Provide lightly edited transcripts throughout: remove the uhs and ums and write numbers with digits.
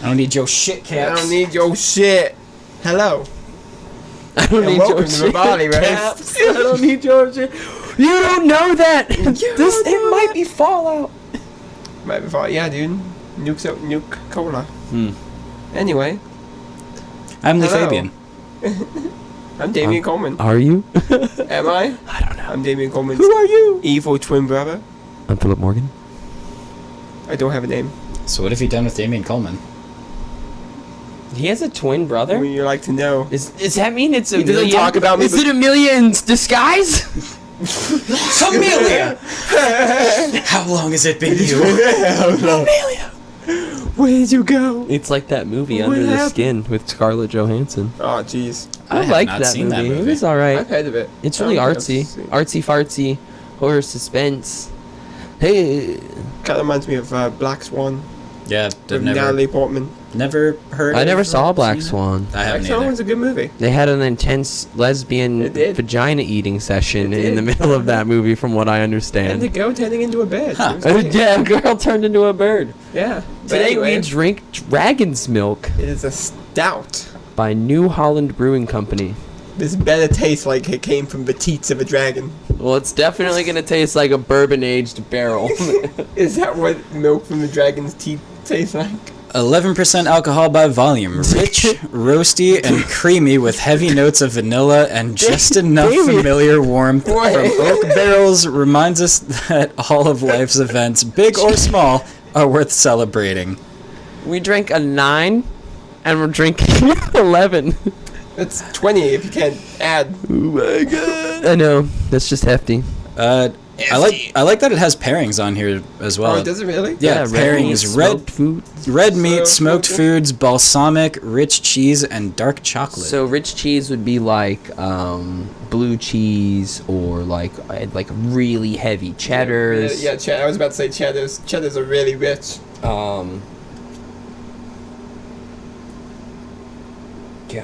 I don't need your shit, Caps. I don't need your shit. Hello. I don't need welcome your to shit, Barley, right? Caps. I don't need your shit. You don't know that. It might be Fallout. Might be fine. Yeah, dude. Nuke cola. Anyway. I'm Lee Hello. Fabian. I'm Damien Coleman. Are you? Am I? I don't know. I'm Damien Coleman's Who are you? evil twin brother. I'm Philip Morgan. I don't have a name. So what have you done with Damien Coleman? He has a twin brother? Would you like to know? Does that mean it's He doesn't Amelia? talk about me, Is but- it Amelia in disguise? Amelia! How long has it been you? Amelia! Where'd you go? It's like that movie What Under the happened? Skin with Scarlett Johansson. Oh, jeez. I I have liked not that seen that movie. It movie. was alright. I've heard of it. It's I really don't artsy. think I've seen Artsy-fartsy. Horror suspense. Hey. Kind of reminds me of Black Swan Yeah, with I've never Natalie Portman. heard I of never it. saw Black Swan. I Black haven't Swan either. was a good movie. They had an intense lesbian It did. vagina eating session It in the did. middle of that movie, from what I And understand. the girl turning into a bed. Huh. It was great. Yeah, a girl turned into a bird. Yeah. But Today anyway, we drink Dragon's Milk it is a stout. by New Holland Brewing Company. This better taste like it came from the teats of a dragon. Well, it's definitely going to taste like a bourbon-aged barrel. Is that what milk from the dragon's teeth tastes like? 11% alcohol by volume, rich, roasty, and creamy with heavy notes of vanilla and just enough Damien. familiar warmth What? from oak barrels reminds us that all of life's events, big or small, are worth celebrating. We drank a 9, and we're drinking 11. It's 20 if you can't add. Oh my god. I know. That's just hefty. I like that it has pairings on here as well. Oh, does it really? Yeah, red pairings, meat, red smoked food. red meat, smoked Smoked foods, balsamic, rich cheese, and dark chocolate. So rich cheese would be like blue cheese or like really heavy cheddars. Yeah, I was about to say cheddars. Cheddars are really rich. God,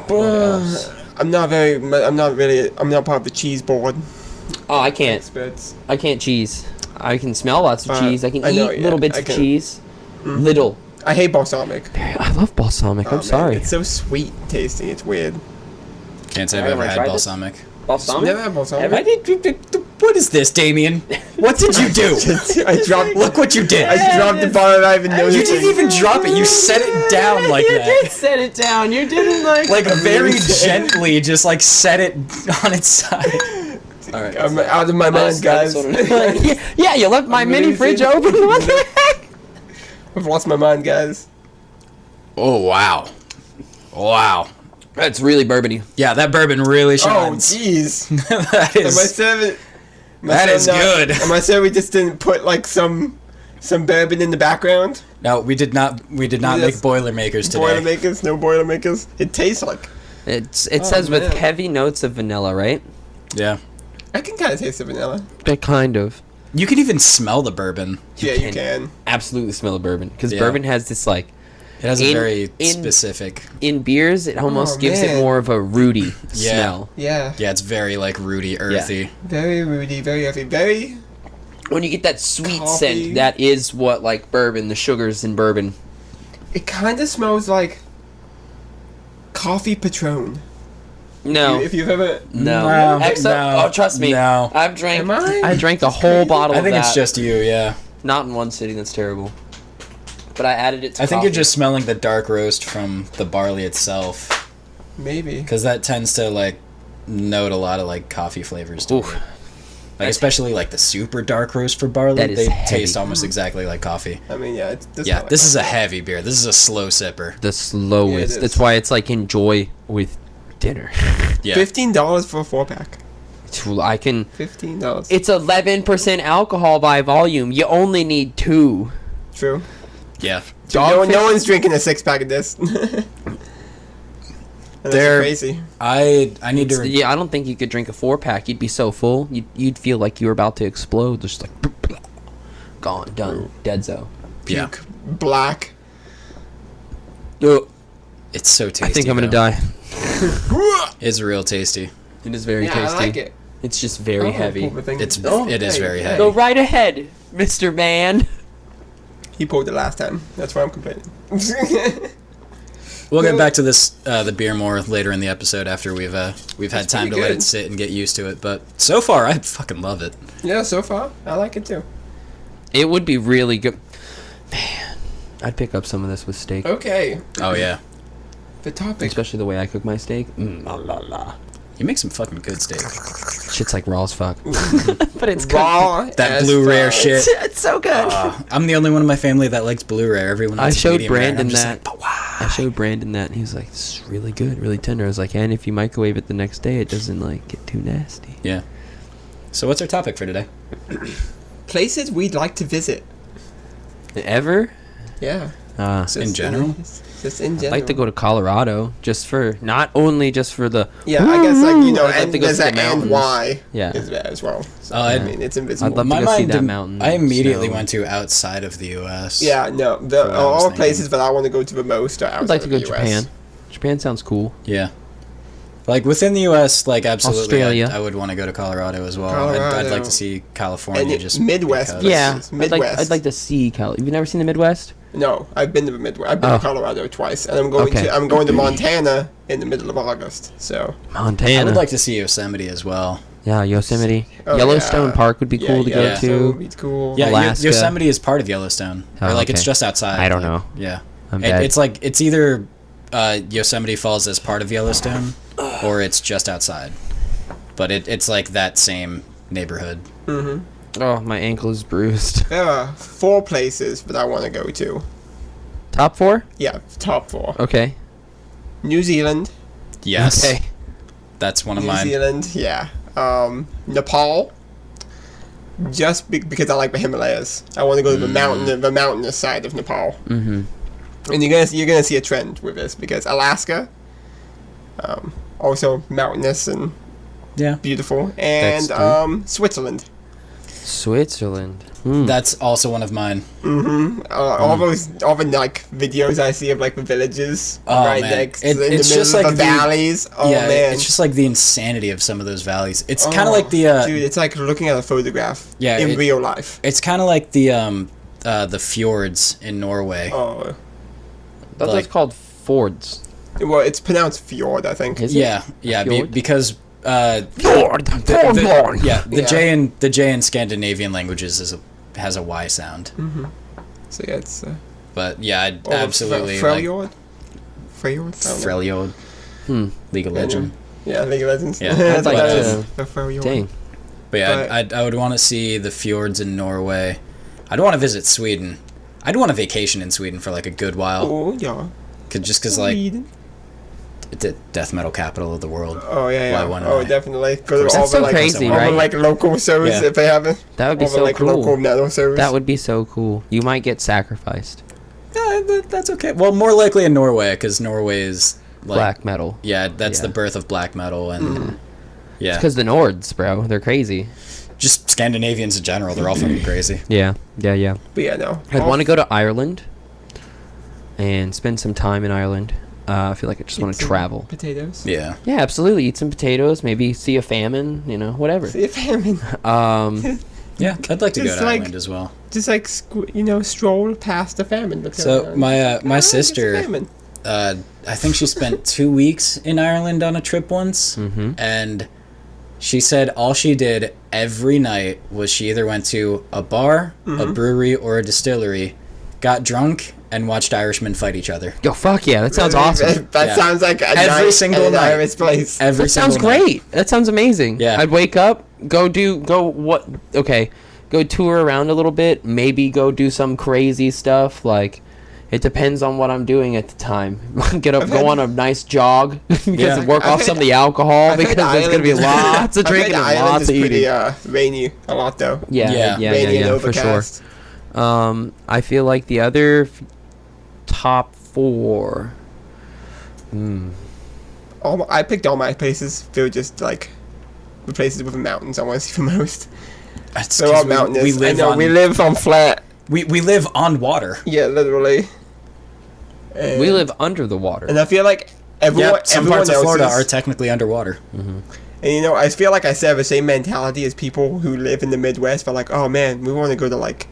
what else? I'm not part of the cheese board Oh, I can't. experts. I can't cheese. I can smell lots of cheese. I can I eat know, yeah, little bits I of can. cheese. Little. I hate balsamic. I love balsamic. Oh, I'm man, sorry. It's so sweet tasting. It's weird. Can't say I've Have ever I had tried this? balsamic. Balsamic? Never had balsamic. I did. What is this, Damien? What did you do? I dropped. Look what you did. I dropped the bar and I even noticed. You didn't even drop it. You set it down like you that. did set it down. You didn't Like very gently, just like set it on its side. All right. I'm out of my mind, guys. Yeah, you left my I'm mini losing. fridge open. What the heck? I've lost my mind, guys. Oh wow, wow. That's really bourbony. Yeah, that bourbon really Oh, shines. jeez. That Am I is. serving? That is good. Am I saying we just didn't put like some bourbon in the background? No, we did not. We did not make Yes. Boilermakers today. Boilermakers? No Boilermakers? It tastes like. It Oh, says with man. heavy notes of vanilla, right? Yeah, I can kind of taste the vanilla. Kind of. you can even smell the bourbon. Yeah, you can. Absolutely smell of bourbon because Yeah. bourbon has this like It has a In- very in- specific. in beers it almost Oh, gives it man. more of a rooty Yeah. smell. Yeah. Yeah, it's very like rooty, earthy. Very moody, very heavy, very. When you get that sweet Coffee. scent, that is what like bourbon, the sugars in bourbon. It kind of smells like coffee Patron. No. If you've ever. No. No, Except, no, oh, trust me. no. I've drank. Am I? I drank a That's whole crazy. bottle I of think that. it's just you. Yeah, Not in one sitting. That's terrible. But I added it to I think you're coffee. just smelling the dark roast from the barley itself, Maybe. because that tends to like note a lot of like coffee flavors to Ooh. it. Like especially like the super dark roast for barley, That is they heavy. taste almost exactly like coffee. I mean, yeah. It does Yeah, smell like this is a coffee. heavy beer. This is a slow sipper. the slowest. Yeah, it That's is. why it's like enjoy with dinner. Yeah, $15 for a 4-pack. I can. $15. It's 11% alcohol by volume. You only need 2. True. yeah. No one's drinking a 6-pack of this. That's They're- crazy. I need to. Yeah, I don't think you could drink a 4-pack. You'd be so full. You'd feel like you were about to explode. Just like gone, done, dead zo. Yeah, Puke. Black. it's so tasty. I think I'm gonna though. die. It's real tasty. It is very Yeah, tasty. I like it. It's just very Oh, heavy. pull the thing. It is hey, very hey. heavy. Go right ahead, Mr. Man. He pulled it last time. That's why I'm complaining. We'll get back to this the beer more later in the episode after we've had time to let it sit and get used to it. But so far, I fucking love it. Yeah, so far I like it too. It would be really good. Man, I'd pick up some of this with steak. Okay. Oh yeah, The topic. Especially the way I cook my steak. La la la. you make some fucking good steak. Shit's like raw as fuck. But it's good. Raw. That blue rare shit. It's so good. I'm the only one in my family that likes blue rare. Everyone else I is showed medium rare, and I'm Brandon just that. like, but why? I showed Brandon that, and he was like, "This is really good, really tender." I was like, "And if you microwave it the next day, it doesn't like get too nasty." Yeah. So what's our topic for today? Places we'd like to visit. Ever? Yeah. Just In general? Just in general. I'd like to go to Colorado, just for not only just for the. Yeah, I guess like I'd like and to go there's see that the and mountains. why Yeah. is there as well. So, Oh, I I'd- mean, it's invisible. I'd love My to go see mind that im- mountain. I immediately snow. went to outside of the U.S. Yeah, no, what I was all thinking. places that I want to go to the most are outside I'd like to go of to the US. Japan. Japan sounds cool. Yeah. Like within the U.S., like absolutely, Australia. I would want to go to Colorado as well. I'd Colorado. like to see California, And just Midwest. because. Yeah, Midwest. I'd like to see Cal. You've never seen the Midwest? No, I've been to the Midwest. I've been Oh. to Colorado twice, and I'm going to Montana in the middle of August. So Montana. I would like to see Yosemite as well. Yeah, Yosemite. Oh, Yellowstone yeah. Park would be cool to go yeah. to. It's cool. Yeah, Alaska. Yosemite is part of Yellowstone, Oh, or like it's okay. just outside. I don't like, know. Yeah, I'm bad. it's like it's either Yosemite falls as part of Yellowstone, or it's just outside. But it's like that same neighborhood. Oh, my ankle is bruised. There are 4 places that I want to go to. Top 4? Yeah, top 4. Okay. New Zealand. Yes, Okay. that's one of New mine. Zealand, yeah. Nepal. Just because I like the Himalayas. I want to go to the mountainous side of Nepal. Mm-hmm. And you're gonna see a trend with this because Alaska, also mountainous and Yeah, beautiful, and That's Switzerland. Switzerland. that's also one of mine. All the like videos I see of like the villages Oh, right man. next It- in the it's middle just of like the the- valleys. Oh yeah, man, it's just like the insanity of some of those valleys. It's kind Oh, of like the dude, it's like looking at a photograph. Yeah, in real life. it's kind of like the fjords in Norway. Oh, That's Like- called Fords. well, it's pronounced fjord, I think. Is it? Yeah, yeah, Fjord? because Fjord. the Yeah. J in Scandinavian languages has a Y sound. So yeah, it's But yeah, I'd or absolutely like Freljord. Freljord. I don't know. Freljord, League of Legends. Yeah, League of Legends. Yeah. That's I'd what like that to- is. The Freljord. Dang. But yeah, But- I would want to see the fjords in Norway. I'd want to visit Sweden. I'd want a vacation in Sweden for like a good while, Oh yeah. just cause like Sweden. the death metal capital of the world. Oh yeah, yeah. Why wouldn't Oh I? definitely. Go course. to all That's the so like crazy, all right? the like local shows Yeah. if they have it. That would be All the so like cool. local metal shows. That would be so cool. You might get sacrificed. Yeah, that's okay. Well, more likely in Norway, because Norway is like Black metal. Yeah, that's Yeah. the birth of black metal, and yeah, Because the Nords, bro. They're crazy. just Scandinavians in general, they're all fucking crazy. Yeah. Yeah, yeah. But yeah, no. I'd want to go to Ireland and spend some time in Ireland. I feel like I just want to travel. Potatoes. Yeah, Yeah, absolutely. Eat some potatoes. Maybe see a famine. You know, whatever. See a famine. yeah, I'd like to go Just to like- Ireland as well. Just like stroll past the famine. That's So going on. my Oh, it's a sister, famine. I think she spent 2 weeks in Ireland on a trip once, and she said all she did every night was she either went to a bar, a brewery, or a distillery, got drunk, and watched Irishmen fight each other. Yo, fuck yeah. That sounds awesome. That Yeah. sounds like a Every night single in an night. Irish place. Every That sounds single night. great. That sounds amazing. Yeah. I'd wake up, go tour around a little bit, maybe go do some crazy stuff. Like, it depends on what I'm doing at the time. Get up, go on a nice jog, Yeah. work I've off heard- some of the alcohol I've heard because there's gonna Ireland be is- lots of I've heard drinking and Ireland lots is of pretty eating. rainy a lot though. Yeah. Rainy and for sure. overcast. I feel like the other top 4. I picked all my places. They were just like the places with the mountains I want to see the most. That's They're 'cause all mountainous. We live on we live on flat. we live on water. Yeah, literally. And, We live under the water. and I feel like everyone, Yep, some everyone parts of else Florida is, are technically underwater. and you know, I feel like I still have the same mentality as people who live in the Midwest. But like, oh man, we want to go to like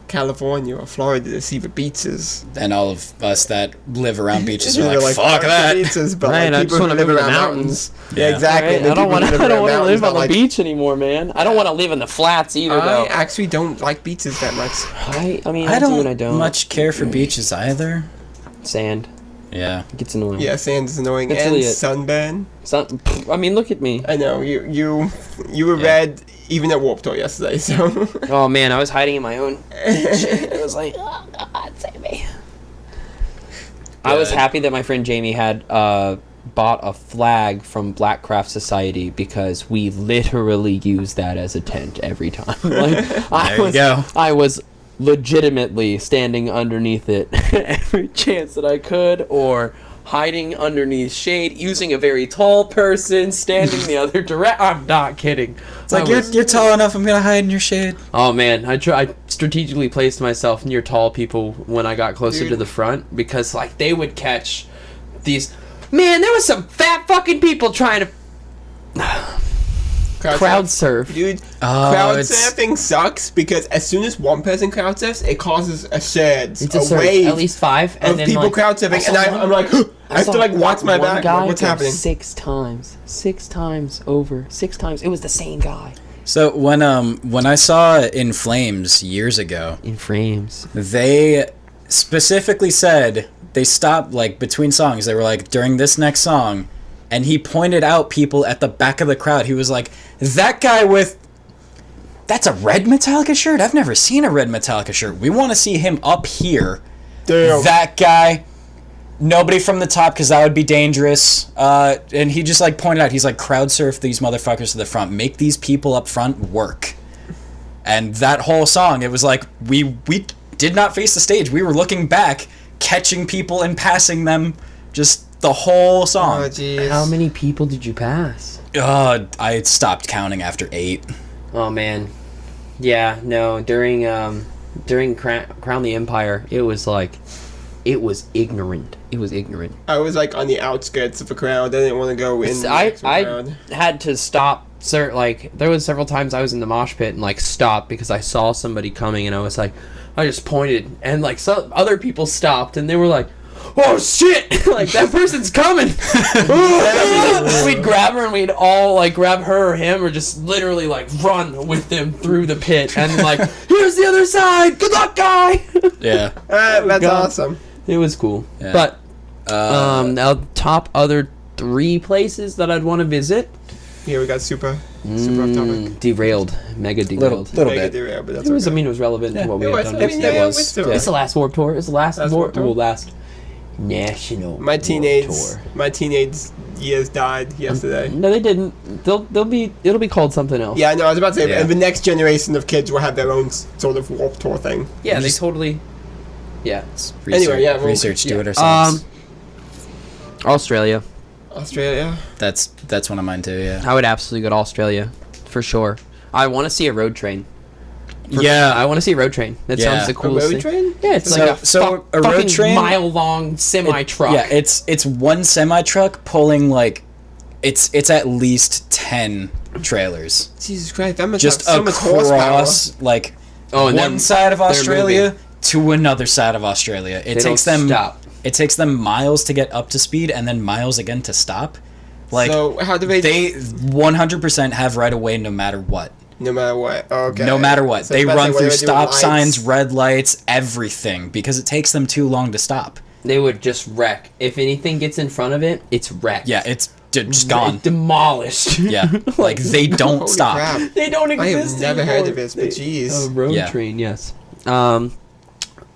California or Florida to see the beaches. And all of us that live around beaches are We're like, fuck the that. Beaches, but Right, I like, just people who wanna live live in the around mountains. Yeah, exactly. Right? The I don't people want who live to around live mountains on the like, beach anymore, man. I don't want to live in the flats either, though. I actually don't like beaches that much. I mean, I do and don't, I don't. much care for beaches either. Sand. Yeah. It gets annoying. Yeah, sand is annoying. That's And really it. sunburn. I mean, look at me. I know, you were red even at Warped Tour yesterday, so... Oh, man, I was hiding in my own shit. It was like, oh, God, save me. I was Good. happy that my friend Jamie had bought a flag from Black Craft Society because we literally use that as a tent every time. Like, I was legitimately standing underneath it every chance that I could, or hiding underneath shade, using a very tall person, standing the other direction. I'm not kidding. It's like, you're tall enough, I'm gonna hide in your shade. Oh man, I strategically placed myself near tall people when I got closer to the front, because like they would catch these. Man, there was some fat fucking people trying to crowd surf. Dude, Oh, crowd it's- surfing sucks because as soon as one person crowd surfs, it causes a surge, It's a surf, wave at least 5, and of then people like, crowd surfing, and I'm like, I have saw to like watch my one back. guy Like, what's go happening? 6 times over. 6 times. It was the same guy. So when I saw In Flames years ago, In frames. they specifically said they stopped like between songs. They were like, during this next song, and he pointed out people at the back of the crowd. He was like, that guy that's a red Metallica shirt? I've never seen a red Metallica shirt. We want to see him up here. Damn. That guy, nobody from the top, because that would be dangerous. And he just like pointed out, he's like, crowd surf these motherfuckers to the front. Make these people up front work. And that whole song, it was like, we did not face the stage. We were looking back, catching people and passing them, just the whole Oh, song. jeez. How many people did you pass? I stopped counting after 8. Oh man. Yeah, no, during Crown the Empire, it was ignorant. It was ignorant. I was like on the outskirts of the crowd. I didn't want to go in the I actual crowd. had to stop. Sir, like there was several times I was in the mosh pit and like stopped because I saw somebody coming and I was like, I just pointed and like some other people stopped and they were like, oh shit, like that person's coming. We'd grab her and we'd all like grab her or him or just literally like run with them through the pit and like, here's the other side. Good luck, guy. Yeah. That's God. awesome. It was cool. Yeah. But now top other 3 places that I'd want to visit. Yeah, we got super off topic. Derailed, mega derailed. Little Mega bit. derailed, but that's It was. okay. I mean, it was relevant to what we It had was. done. I mean, yeah, was. it's still. It's the last Warped Tour. It's the last Last Warped Warped Tour? last national. My teenage Tour. years died yesterday. No, they didn't. It'll be called something else. Yeah, no, I was about to say, Yeah. the next generation of kids will have their own sort of Warped Tour thing. Yeah, they totally. Yeah. Research, Anyway, yeah, well, research, do yeah. it ourselves. Australia. Australia. That's one of mine too. Yeah. I would absolutely go to Australia for sure. I want to see a road train. Yeah. I want to see a road train. That Yeah. sounds the A coolest road thing. train? Yeah, it's So- like so a road fucking train- mile-long semi-truck. Yeah, it's one semi truck pulling like it's at least 10 trailers Jesus Christ, that must just have so much horsepower. across like Oh, and one they're- side of they're Australia to another side of Australia. It They takes don't them stop. It takes them miles to get up to speed and then miles again to stop. Like So how do they? they 100% have right of way no matter what. No matter what. Okay. No matter what. So They it's about run to say, through what do they do stop with signs, lights? red lights, everything because it takes them too long to stop. They would just wreck. If anything gets in front of it, it's wrecked. Yeah, it's just gone. Demolished. Yeah. Like they don't Holy stop. crap. They don't I exist have never anymore. heard of this, but jeez. A road Yeah. train, yes.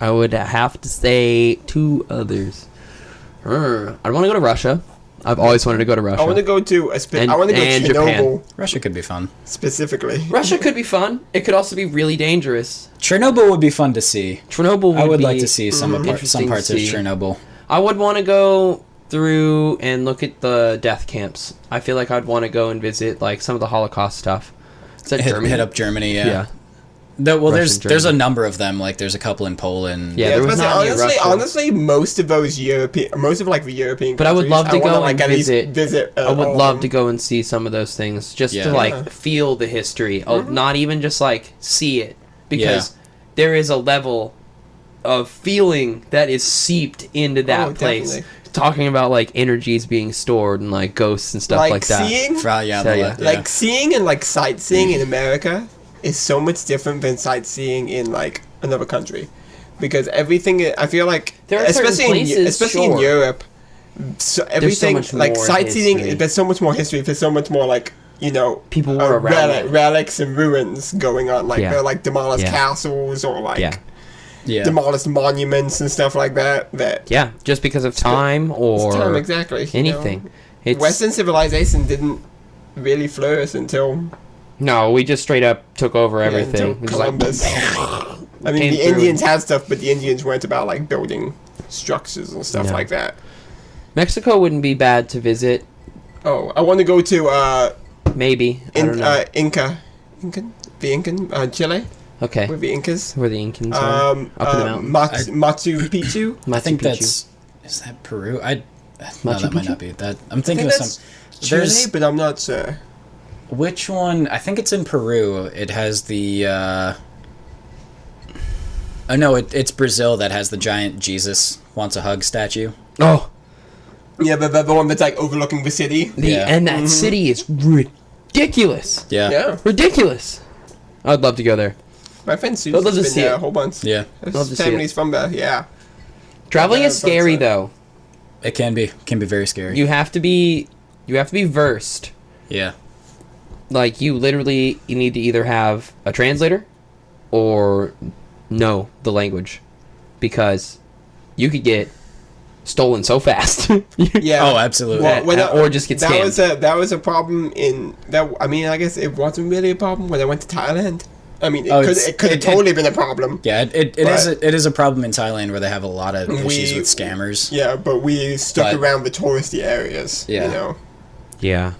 I would have to say 2 others. I'd want to go to Russia. I've always wanted to go to Russia. I want to go to And- I want to go and to Chernobyl Japan. Russia could be fun. specifically. Russia could be fun. It could also be really dangerous. Chernobyl would be fun to see. Chernobyl would I would be like to see some interesting parts to of see. Chernobyl. I would want to go through and look at the death camps. I feel like I'd want to go and visit like some of the Holocaust stuff. Is that Germany? Hit up Germany, yeah. Yeah. Well, Russian, there's a German. number of them. Like there's a couple in Poland. Yeah, Yeah, there was not any Russia. honestly, most of those most of like the European. But I would countries, love to wanna, go like, and at least visit. I would all love of to them. go and see some of those things, just Yeah. to Yeah. like feel the history. Not even just like see it, because there is a level of feeling that is seeped into that place. Definitely. Talking about like energies being stored and like ghosts and stuff like that. Seeing, Yeah. like seeing and like sightseeing in America is so much different than sightseeing in like another country, because everything I feel like, There are certain places, especially in sure. Europe, so everything much like more sightseeing. history. There's so much more history. There's so much more like People were around it. relics and ruins going on. Like Yeah. they're like demolished Yeah. castles or like Yeah. demolished monuments and stuff like that. Yeah, just because of time or time, exactly. anything. It's, Western civilization didn't really flourish until no, we just straight up took over everything. until We just, like, Columbus. I mean, Came the through Indians and- had stuff, but the Indians weren't about like building structures and stuff No. like that. Mexico wouldn't be bad to visit. Oh, I want to go to Maybe. I don't know. Chile Okay. with the Incas. Where the Incans are. Up in the mountains. Machu Picchu. I think Machu Picchu. is that Peru? No, Machu that might Picchu? not be that. I'm I thinking think of that's some. Chile, There's but I'm not sure. which one? I think it's in Peru. It has the. Oh no, it's Brazil that has the giant Jesus wants a hug statue. Oh, Yeah, but the one that's like overlooking the city. Yeah. and that city is ridiculous. Yeah. Yeah, Ridiculous. I'd love to go there. my friend I'd love to Susan's been see there it. a whole bunch. Yeah. Love to His see family's from there. Yeah. Traveling Yeah, is scary that's though. It can be very scary. You have to be versed. Yeah. Like you need to either have a translator or know the language, because you could get stolen so fast. Yeah. Oh, absolutely. Or just get scammed. That was a problem in that. I mean, I guess it wasn't really a problem when I went to Thailand. I mean, it could have totally been a problem. Yeah, it But- is a problem in Thailand where they have a lot of issues We- with scammers. Yeah, but we stuck But- around the touristy areas. Yeah. You know, Yeah.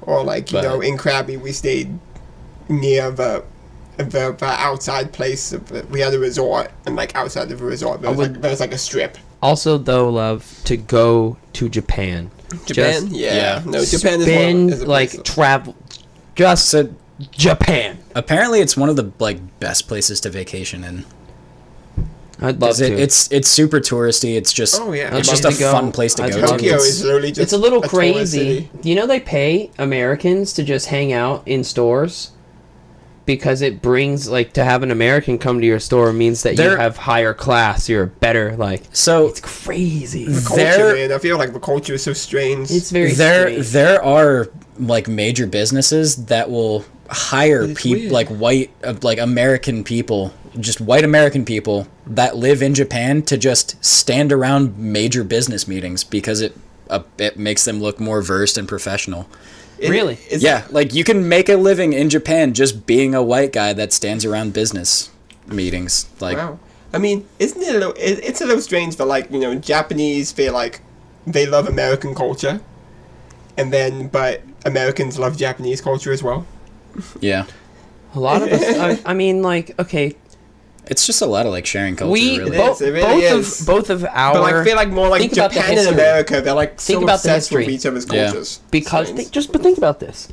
or like But- in Krabi, we stayed near the outside place. We had a resort, and like outside of the resort, there was like a strip. Also, though, love to go to Japan. Japan, Just yeah. No, Japan spend is like travel. Just So Japan. apparently, it's one of the best places to vacation in. I'd love 'Cause to. it's super touristy. It's just Oh, yeah. it's I'd just love a to go. fun place to I'd go love to. Tokyo It's- is literally just It's a little tourist crazy. city. You know, they pay Americans to just hang out in stores because it brings, like, to have an American come to your store means that you They're- have higher class. You're better. Like, So it's crazy. Culture, There- man. I feel like the culture is so strange. It's very there strange. there are like major businesses that will hire It's people weird. like white like American people, just white American people that live in Japan to just stand around major business meetings because it makes them look more versed and professional. Really? Yeah, like you can make a living in Japan just being a white guy that stands around business meetings. Like, Wow. I mean, isn't it a little? It's a little strange for like Japanese feel like they love American culture, but Americans love Japanese culture as well. yeah, A lot of us. I mean, like, okay, it's just a lot of like sharing culture. we really. It really is. both of our. But I feel like more like think about the Japan and history. America, they're like so Think about the obsessed with history. each other's Yeah. cultures. Because Strange. but think about this.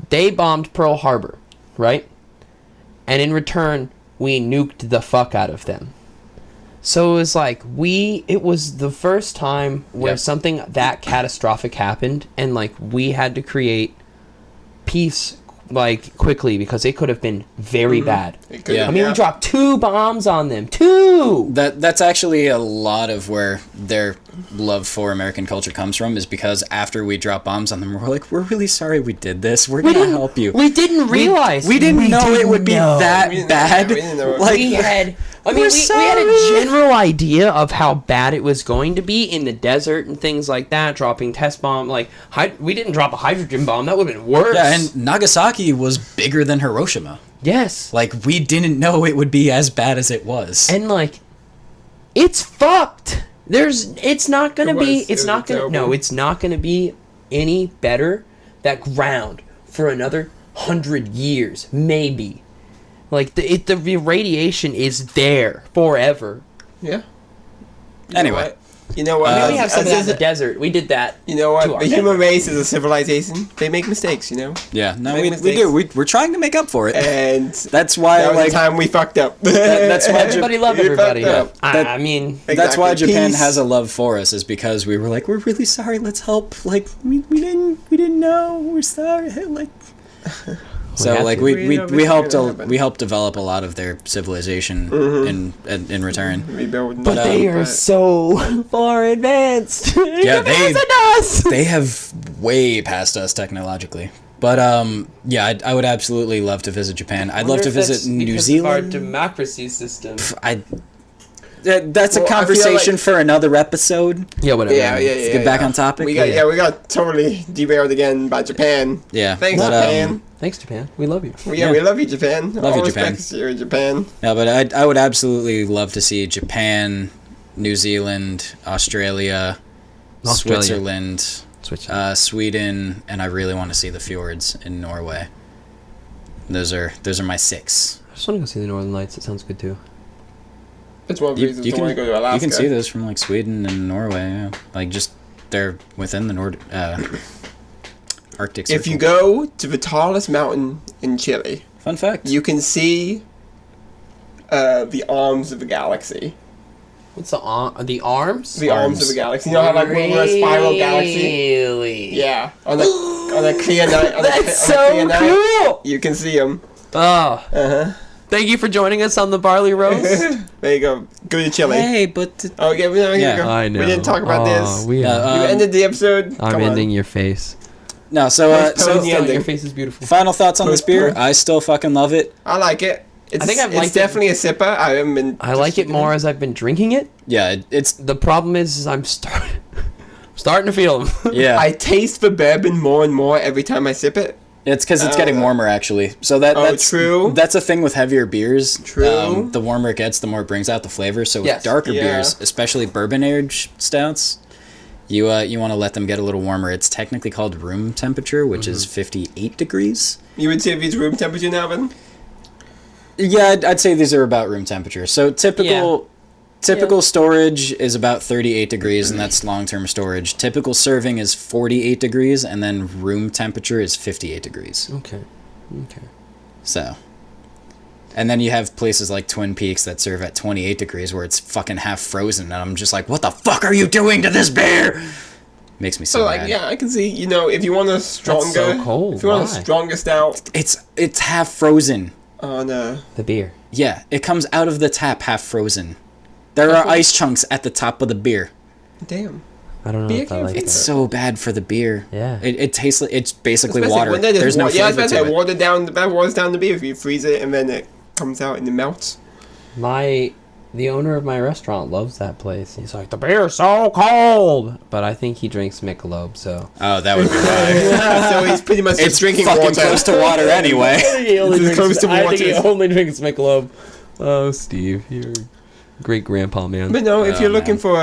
They bombed Pearl Harbor, right? And in return, we nuked the fuck out of them. So it was like it was the first time where Yep. something that catastrophic happened, and like we had to create peace like quickly because it could have been very bad. It could- Yeah. I mean, we dropped 2 bombs on them. 2. That's actually a lot of where their love for American culture comes from, is because after we drop bombs on them, we're like, we're really sorry we did this. We're gonna help you. We didn't realize. We didn't know it would be that We didn't- bad. we didn't know. Like, we had We're we had a sorry. general idea of how bad it was going to be in the desert and things like that, dropping test bomb. Like, we didn't drop a hydrogen bomb. That would have been worse. yeah, and Nagasaki was bigger than Hiroshima. yes. Like, we didn't know it would be as bad as it was. And, like, it's fucked. It's not going to be, It was terrible. no, it's not going to be any better. That ground for another 100 years, maybe. Like, the radiation is there forever. Yeah. You know Anyway. what? You know what? Maybe we have some of that in the desert. We did that. You know what? The human race is a civilization. They make mistakes, you know? Yeah, no, we do. We're trying to make up for it. And that's why, that was the time we fucked up. That's why everybody loved everybody. I mean... Exactly. That's why Japan has a love for us, is because we were like, we're really sorry, let's help. Like, we didn't know. We're sorry. Like... So like we helped develop a lot of their civilization in return. Rebuilding, but they are so far advanced. Yeah, they have way passed us technologically. But yeah, I would absolutely love to visit Japan. I'd love to visit New Zealand. Our democracy system. That's a conversation for another episode. Yeah, whatever. Yeah. Let's get back on topic. We got totally derailed again by Japan. Yeah. Thanks, Japan. Thanks, Japan. We love you. We love you, Japan. Love you, Japan. Here in Japan. Yeah, but I would absolutely love to see Japan, New Zealand, Australia. Switzerland, Sweden, and I really want to see the fjords in Norway. Those are my 6. I just want to go see the Northern Lights. It sounds good too. It's one of the reasons I want to go to Alaska. You can see those from like Sweden and Norway. Yeah. Like just they're within the Arctic Circle. If you go to the tallest mountain in Chile, fun fact, you can see the arms of the galaxy. What's the arms? The arms of the galaxy. You know how like we're a spiral galaxy? Really? Yeah. On a clear night. That's so cool. You can see them. Oh. Thank you for joining us on the Barley Roast. There you go. Go to Chile. Hey, but okay, here we go. I know. We didn't talk about this. You ended the episode. I'm ending your face. No, so your face is beautiful. Final thoughts on this beer? I still fucking love it. I like it. I think it's definitely a sipper. I haven't been. I like it more as I've been drinking it. Yeah, it's the problem is I'm starting to feel them. Yeah, I taste the bourbon more and more every time I sip it. It's because it's getting warmer, actually. So that's true. That's a thing with heavier beers. True. The warmer it gets, the more it brings out the flavor. So with darker beers, especially bourbon-aged stouts, you want to let them get a little warmer. It's technically called room temperature, which is 58 degrees. You would say it's room temperature now, Ben? Yeah, I'd say these are about room temperature. So typical storage is about 38 degrees, and that's long-term storage. Typical serving is 48 degrees, and then room temperature is 58 degrees. Okay. So, and then you have places like Twin Peaks that serve at 28 degrees where it's fucking half frozen, and I'm just like, what the fuck are you doing to this beer? Makes me so mad. Yeah, I can see, if you want a stronger... That's so cold. If you want a stronger stout... It's half frozen. Oh, no. The beer. Yeah, it comes out of the tap half frozen. There are ice chunks at the top of the beer. Damn. I don't know if I like that. It's so bad for the beer. Yeah. It tastes like it's basically water. There's no flavor to it. That waters down the beer if you freeze it and then it comes out and it melts. The owner of my restaurant loves that place. He's like, the beer's so cold, but I think he drinks Michelob, so. Oh, that would be why. So he's pretty much just drinking fucking water. Close to water anyway. I think he only drinks Michelob. Oh, Steve, you're a great grandpa, man. But no, if you're looking for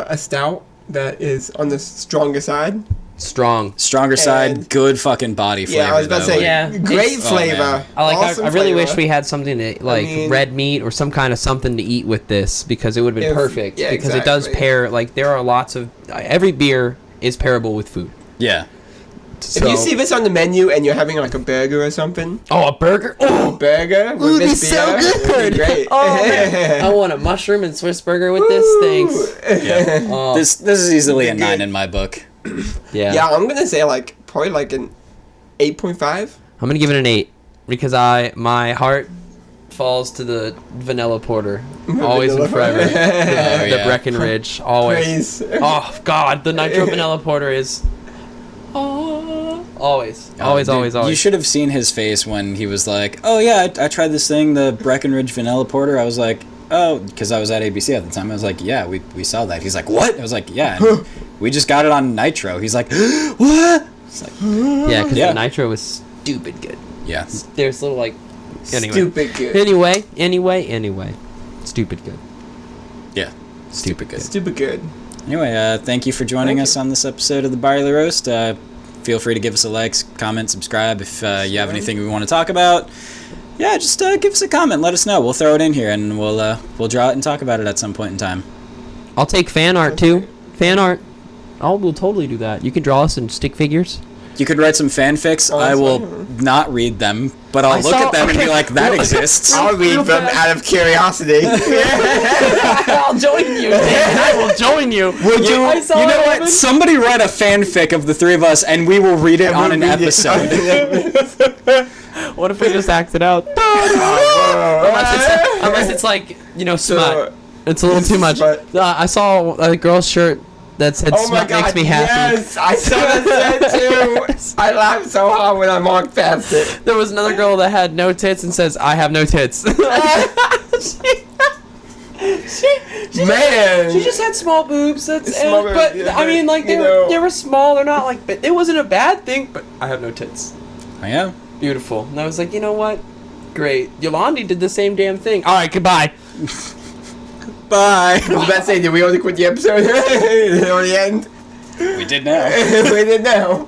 a stout that is on the stronger side. Stronger side, good fucking body flavor. Yeah, I was about to say, great flavor. I really wish we had something to, red meat or some kind of something to eat with this, because it would have been perfect. Yeah, because it does pair, there are lots of, every beer is pairable with food. Yeah. So, if you see this on the menu and you're having a burger or something. Oh, a burger? Oh, a burger with this beer. So good. Great. Oh, man. I want a mushroom and Swiss burger with this. Thanks. Yeah. Oh. This is easily a 9 in my book. Yeah. Yeah, I'm gonna say probably an 8.5. I'm gonna give it an 8 because my heart falls to the vanilla porter, always and forever. The Breckenridge, always. Praise. Oh God, the nitro vanilla porter is. Always. You should have seen his face when he was like, "Oh yeah, I tried this thing, the Breckenridge vanilla porter." I was like, "Oh," because I was at ABC at the time. I was like, "Yeah, we saw that." He's like, "What?" I was like, "Yeah, we just got it on nitro." He's like, "What?" It's like, yeah, because the nitro was stupid good. Yeah, there's little anyway. Stupid good. Anyway, stupid good. Yeah, stupid good. Stupid good. Anyway, thank you for joining us on this episode of the Barley Roast. Feel free to give us a like, comment, subscribe if you have anything we want to talk about. Yeah, just give us a comment. Let us know. We'll throw it in here, and we'll draw it and talk about it at some point in time. I'll take fan art too. Fan art. We'll totally do that. You can draw us in stick figures. You could write some fanfics. Oh, I will fine. not read them, but I'll look at them and be like, that exists. I'll read them out of curiosity. I'll join you. Dan. I will join you. Would you? I saw You know it what? happen. Somebody write a fanfic of the three of us, and we will read it on an episode. What if we just act it out? Unless it's like, smut. It's a little too much. I saw a girl's shirt that said smut makes me happy. Yes, I saw that too. I laughed so hard when I walked past it. There was another girl that had no tits and says, I have no tits. Man, She just had small boobs. That's Small boobs, but yeah, I mean, like you they know. were small. They're not like, but it wasn't a bad thing. But I have no tits. Yeah. Beautiful. And I was like, you know what? Great. Yolandi did the same damn thing. All right, goodbye. Bye. I was about to say, did we already quit the episode? Did it already end? We did now. We did now.